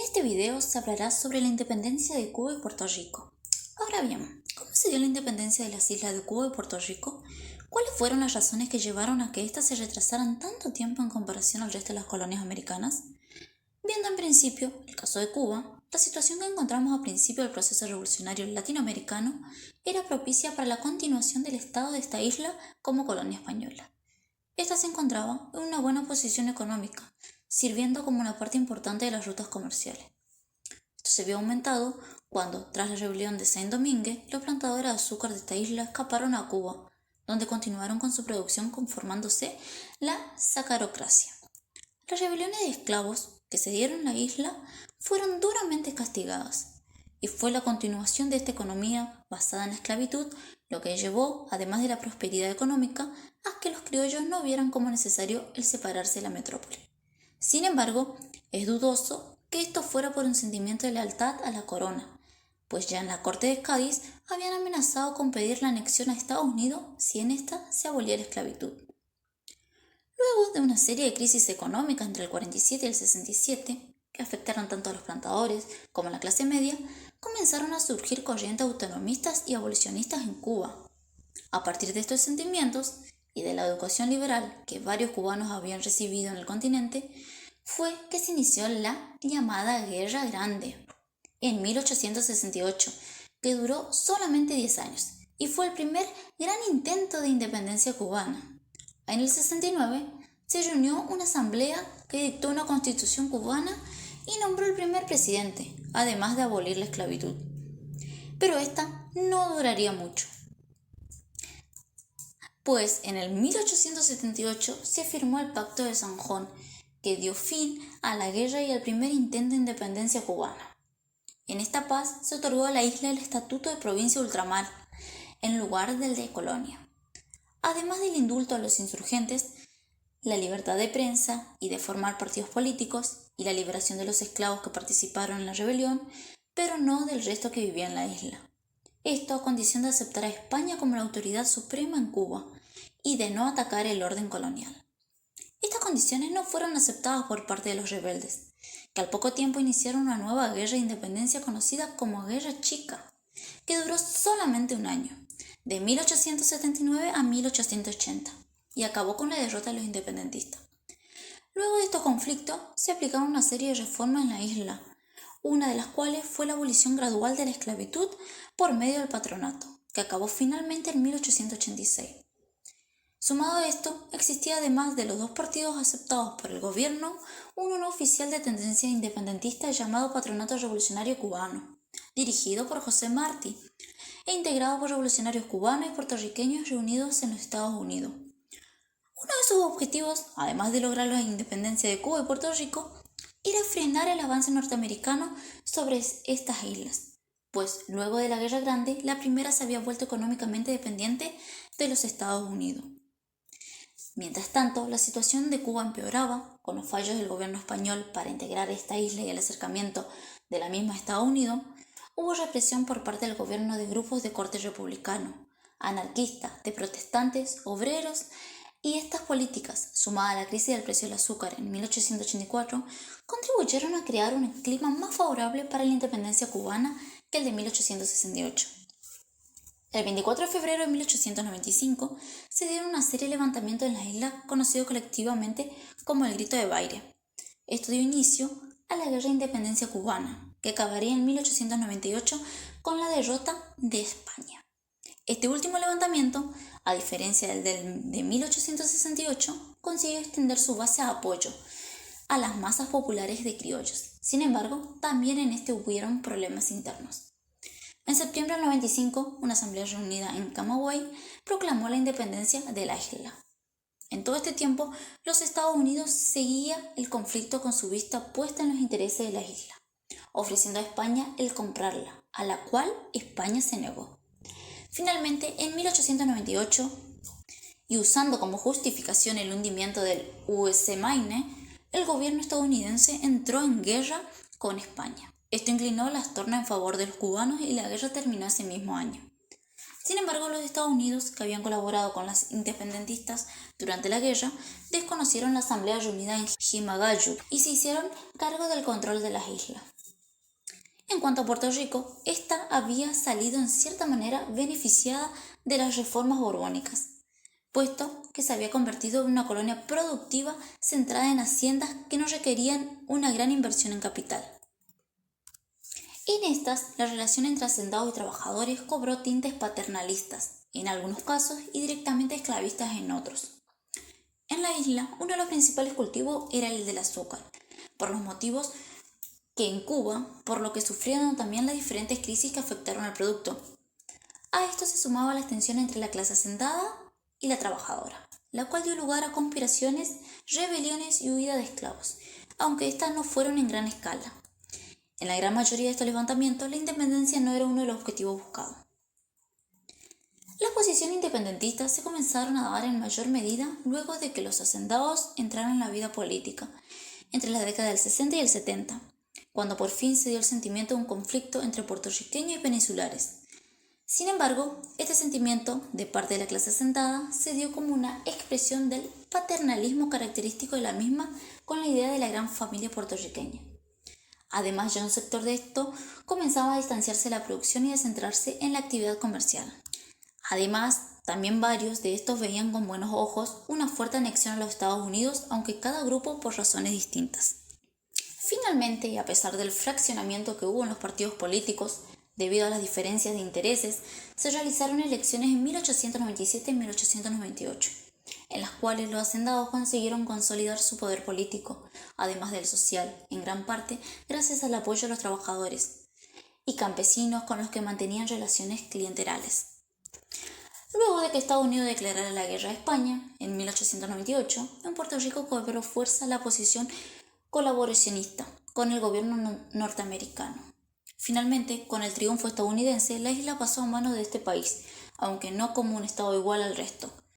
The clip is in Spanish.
este video se hablará sobre la independencia de Cuba y Puerto Rico. Ahora bien, ¿cómo se dio la independencia de las islas de Cuba y Puerto Rico? ¿Cuáles fueron las razones que llevaron a que éstas se retrasaran tanto tiempo en comparación al resto de las colonias americanas? Viendo en principio el caso de Cuba, la situación que encontramos a principio del proceso revolucionario latinoamericano era propicia para la continuación del estado de esta isla como colonia española. Esta se encontraba en una buena posición económica, sirviendo como una parte importante de las rutas comerciales. Esto se vio aumentado cuando, tras la rebelión de Saint-Domingue, los plantadores de azúcar de esta isla escaparon a Cuba, donde continuaron con su producción conformándose la sacarocracia. Las rebeliones de esclavos que se dieron en la isla fueron duramente castigadas, y fue la continuación de esta economía basada en la esclavitud lo que llevó, además de la prosperidad económica, a que los criollos no vieran como necesario el separarse de la metrópoli. Sin embargo, es dudoso que esto fuera por un sentimiento de lealtad a la corona, pues ya en la corte de Cádiz habían amenazado con pedir la anexión a Estados Unidos si en esta se abolía la esclavitud. Luego de una serie de crisis económicas entre el 47 y el 67, que afectaron tanto a los plantadores como a la clase media, comenzaron a surgir corrientes autonomistas y abolicionistas en Cuba. A partir de estos sentimientos y de la educación liberal que varios cubanos habían recibido en el continente, fue que se inició la llamada Guerra Grande en 1868, que duró solamente 10 años y fue el primer gran intento de independencia cubana. En el 69 se reunió una asamblea que dictó una constitución cubana y nombró el primer presidente, además de abolir la esclavitud. Pero esta no duraría mucho, pues en el 1878 se firmó el Pacto de San Juan, que dio fin a la guerra y al primer intento de independencia cubana. En esta paz se otorgó a la isla el estatuto de provincia de ultramar, en lugar del de colonia. Además del indulto a los insurgentes, la libertad de prensa y de formar partidos políticos y la liberación de los esclavos que participaron en la rebelión, pero no del resto que vivía en la isla. Esto a condición de aceptar a España como la autoridad suprema en Cuba y de no atacar el orden colonial. Estas condiciones no fueron aceptadas por parte de los rebeldes, que al poco tiempo iniciaron una nueva guerra de independencia conocida como Guerra Chica, que duró solamente un año, de 1879 a 1880, y acabó con la derrota de los independentistas. Luego de estos conflictos se aplicaron una serie de reformas en la isla, una de las cuales fue la abolición gradual de la esclavitud por medio del patronato, que acabó finalmente en 1886. Sumado a esto, existía además de los dos partidos aceptados por el gobierno, uno no oficial de tendencia independentista llamado Patronato Revolucionario Cubano, dirigido por José Martí, e integrado por revolucionarios cubanos y puertorriqueños reunidos en los Estados Unidos. Uno de sus objetivos, además de lograr la independencia de Cuba y Puerto Rico, era frenar el avance norteamericano sobre estas islas, pues luego de la Guerra Grande, la primera se había vuelto económicamente dependiente de los Estados Unidos. Mientras tanto, la situación de Cuba empeoraba, con los fallos del gobierno español para integrar esta isla y el acercamiento de la misma a Estados Unidos. Hubo represión por parte del gobierno de grupos de corte republicano, anarquistas, de protestantes, obreros, y estas políticas, sumadas a la crisis del precio del azúcar en 1884, contribuyeron a crear un clima más favorable para la independencia cubana que el de 1868. El 24 de febrero de 1895 se dieron una serie de levantamientos en la isla conocido colectivamente como el Grito de Baire. Esto dio inicio a la Guerra de Independencia cubana, que acabaría en 1898 con la derrota de España. Este último levantamiento, a diferencia del de 1868, consiguió extender su base de apoyo a las masas populares de criollos. Sin embargo, también en este hubieron problemas internos. En septiembre del 95, una asamblea reunida en Camagüey proclamó la independencia de la isla. En todo este tiempo, los Estados Unidos seguían el conflicto con su vista puesta en los intereses de la isla, ofreciendo a España el comprarla, a la cual España se negó. Finalmente, en 1898, y usando como justificación el hundimiento del U.S. Maine, el gobierno estadounidense entró en guerra con España. Esto inclinó las tornas en favor de los cubanos y la guerra terminó ese mismo año. Sin embargo, los Estados Unidos, que habían colaborado con los independentistas durante la guerra, desconocieron la asamblea reunida en Jimagayu y se hicieron cargo del control de las islas. En cuanto a Puerto Rico, esta había salido en cierta manera beneficiada de las reformas borbónicas, puesto que se había convertido en una colonia productiva centrada en haciendas que no requerían una gran inversión en capital. En estas, la relación entre hacendados y trabajadores cobró tintes paternalistas, en algunos casos, y directamente esclavistas en otros. En la isla, uno de los principales cultivos era el del azúcar, por los motivos que en Cuba, por lo que sufrieron también las diferentes crisis que afectaron al producto. A esto se sumaba la tensión entre la clase hacendada y la trabajadora, la cual dio lugar a conspiraciones, rebeliones y huida de esclavos, aunque estas no fueron en gran escala. En la gran mayoría de estos levantamientos, la independencia no era uno de los objetivos buscados. Las posiciones independentistas se comenzaron a dar en mayor medida luego de que los hacendados entraron en la vida política, entre las décadas del 60 y el 70, cuando por fin se dio el sentimiento de un conflicto entre puertorriqueños y peninsulares. Sin embargo, este sentimiento, de parte de la clase hacentada, se dio como una expresión del paternalismo característico de la misma con la idea de la gran familia puertorriqueña. Además, ya un sector de esto comenzaba a distanciarse de la producción y a centrarse en la actividad comercial. Además, también varios de estos veían con buenos ojos una fuerte anexión a los Estados Unidos, aunque cada grupo por razones distintas. Finalmente, y a pesar del fraccionamiento que hubo en los partidos políticos, debido a las diferencias de intereses, se realizaron elecciones en 1897 y 1898, en las cuales los hacendados consiguieron consolidar su poder político, además del social, en gran parte gracias al apoyo de los trabajadores y campesinos con los que mantenían relaciones clientelales. Luego de que Estados Unidos declarara la guerra a España, en 1898, en Puerto Rico cobró fuerza la posición colaboracionista con el gobierno norteamericano. Finalmente, con el triunfo estadounidense, la isla pasó a manos de este país, aunque no como un estado igual al resto,